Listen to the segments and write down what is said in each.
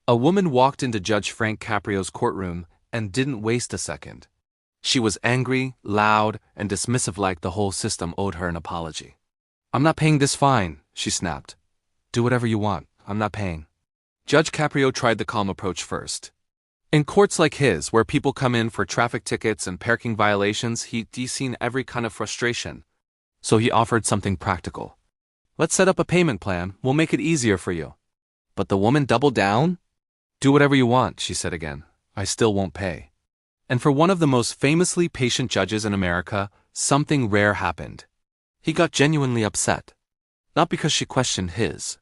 A woman walked into Judge Frank Caprio's courtroom and didn't waste a second. She was angry, loud, and dismissive, like the whole system owed her an apology. "I'm not paying this fine," she snapped. "Do whatever you want. I'm not paying." Judge Caprio tried the calm approach first. In courts like his, where people come in for traffic tickets and parking violations, he'd seen every kind of frustration. So he offered something practical. "Let's set up a payment plan. We'll make it easier for you." But the woman doubled down. "Do whatever you want," she said again. "I still won't pay." And for one of the most famously patient judges in America, something rare happened. He got genuinely upset. Not because she questioned his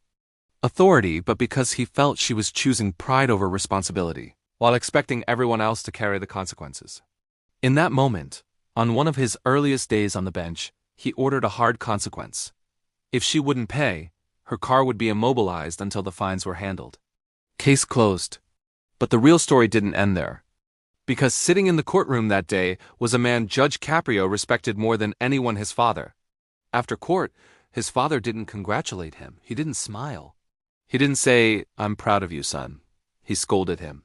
authority, but because he felt she was choosing pride over responsibility, while expecting everyone else to carry the consequences. In that moment, on one of his earliest days on the bench, he ordered a hard consequence. If she wouldn't pay, her car would be immobilized until the fines were handled. Case closed. But the real story didn't end there. Because sitting in the courtroom that day was a man Judge Caprio respected more than anyone, his father. After court, his father didn't congratulate him. He didn't smile. He didn't say, "I'm proud of you, son." He scolded him.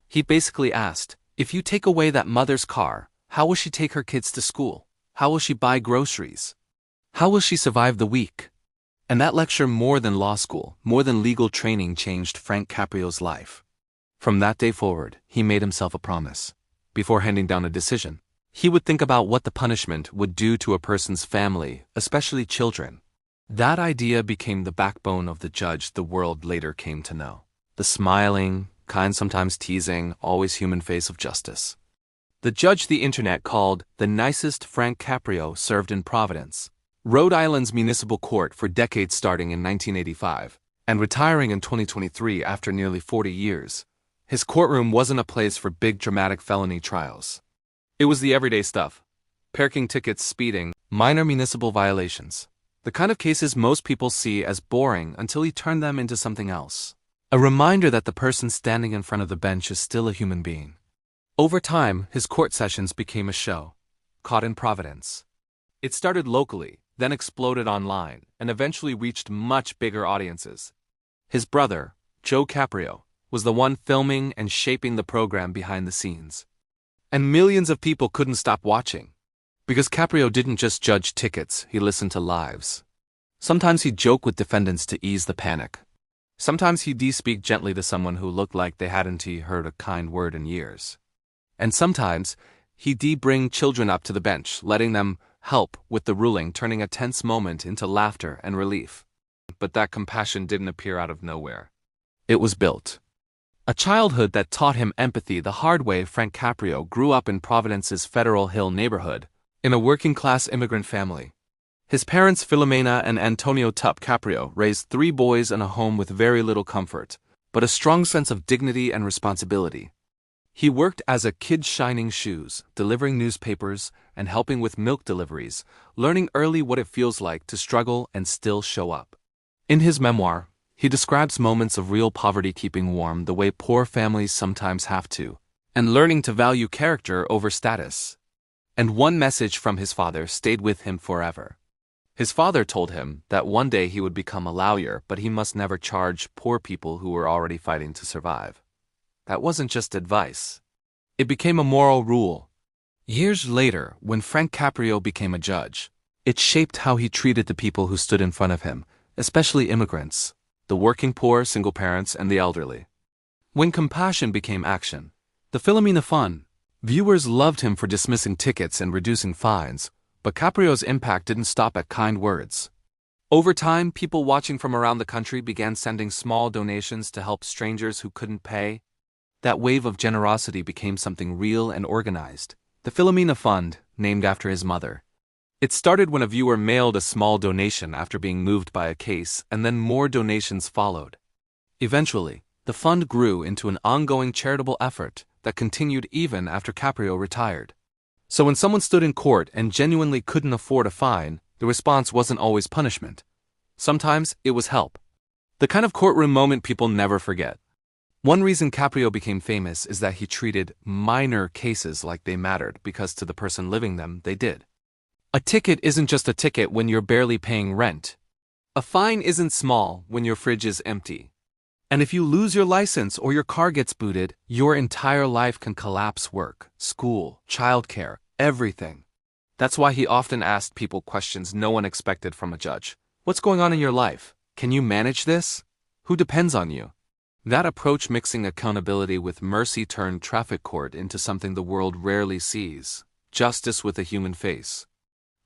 He basically asked, "If you take away that mother's car, how will she take her kids to school? How will she buy groceries? How will she survive the week?" And that lecture, more than law school, more than legal training, changed Frank Caprio's life. From that day forward, he made himself a promise. Before handing down a decision, he would think about what the punishment would do to a person's family, especially children. That idea became the backbone of the judge the world later came to know. The smiling, kind, sometimes teasing, always human face of justice. The judge the internet called the nicest Frank Caprio served in Providence, Rhode Island's municipal court, for decades, starting in 1985, and retiring in 2023 after nearly 40 years. His courtroom wasn't a place for big dramatic felony trials. It was the everyday stuff. Parking tickets, speeding, minor municipal violations. The kind of cases most people see as boring until he turned them into something else. A reminder that the person standing in front of the bench is still a human being. Over time, his court sessions became a show. Caught in Providence. It started locally, then exploded online, and eventually reached much bigger audiences. His brother, Joe Caprio, was the one filming and shaping the program behind the scenes. And millions of people couldn't stop watching. Because Caprio didn't just judge tickets, he listened to lives. Sometimes he'd joke with defendants to ease the panic. Sometimes he'd speak gently to someone who looked like they hadn't heard a kind word in years. And sometimes he'd bring children up to the bench, letting them help with the ruling, turning a tense moment into laughter and relief. But that compassion didn't appear out of nowhere. It was built. A childhood that taught him empathy the hard way. Frank Caprio grew up in Providence's Federal Hill neighborhood, in a working-class immigrant family. His parents, Philomena and Antonio Tup Caprio, raised 3 boys in a home with very little comfort, but a strong sense of dignity and responsibility. He worked as a kid shining shoes, delivering newspapers, and helping with milk deliveries, learning early what it feels like to struggle and still show up. In his memoir, he describes moments of real poverty keeping warm the way poor families sometimes have to, and learning to value character over status. And one message from his father stayed with him forever. His father told him that one day he would become a lawyer, but he must never charge poor people who were already fighting to survive. That wasn't just advice. It became a moral rule. Years later, when Frank Caprio became a judge, it shaped how he treated the people who stood in front of him, especially immigrants, the working poor, single parents, and the elderly. When compassion became action, the Philomena Fund, viewers loved him for dismissing tickets and reducing fines, but Caprio's impact didn't stop at kind words. Over time, people watching from around the country began sending small donations to help strangers who couldn't pay. That wave of generosity became something real and organized. The Philomena Fund, named after his mother. It started when a viewer mailed a small donation after being moved by a case, and then more donations followed. Eventually, the fund grew into an ongoing charitable effort that continued even after Caprio retired. So when someone stood in court and genuinely couldn't afford a fine, the response wasn't always punishment. Sometimes it was help. The kind of courtroom moment people never forget. One reason Caprio became famous is that he treated minor cases like they mattered, because to the person living them, they did. A ticket isn't just a ticket when you're barely paying rent. A fine isn't small when your fridge is empty. And if you lose your license or your car gets booted, your entire life can collapse: work, school, childcare, everything. That's why he often asked people questions no one expected from a judge. What's going on in your life? Can you manage this? Who depends on you? That approach, mixing accountability with mercy, turned traffic court into something the world rarely sees: justice with a human face.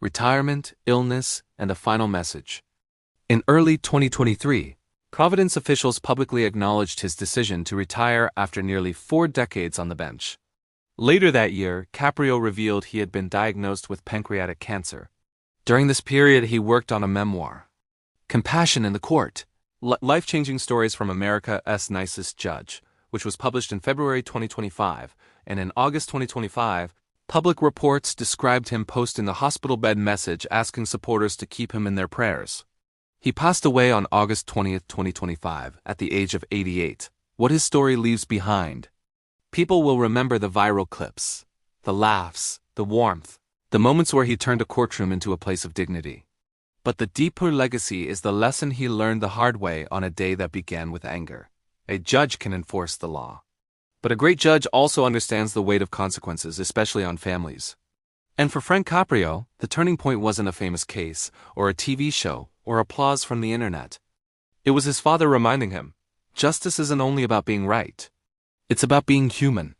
Retirement, illness, and a final message. In early 2023, Providence officials publicly acknowledged his decision to retire after nearly 4 decades on the bench. Later that year, Caprio revealed he had been diagnosed with pancreatic cancer. During this period, he worked on a memoir, Compassion in the Court: Life-Changing Stories from America's Nicest Judge, which was published in February 2025, and in August 2025, public reports described him posting a hospital bed message asking supporters to keep him in their prayers. He passed away on August 20, 2025, at the age of 88. What his story leaves behind. People will remember the viral clips, the laughs, the warmth, the moments where he turned a courtroom into a place of dignity. But the deeper legacy is the lesson he learned the hard way on a day that began with anger. A judge can enforce the law, but a great judge also understands the weight of consequences, especially on families. And for Frank Caprio, the turning point wasn't a famous case, or a TV show, or applause from the internet. It was his father reminding him, justice isn't only about being right. It's about being human.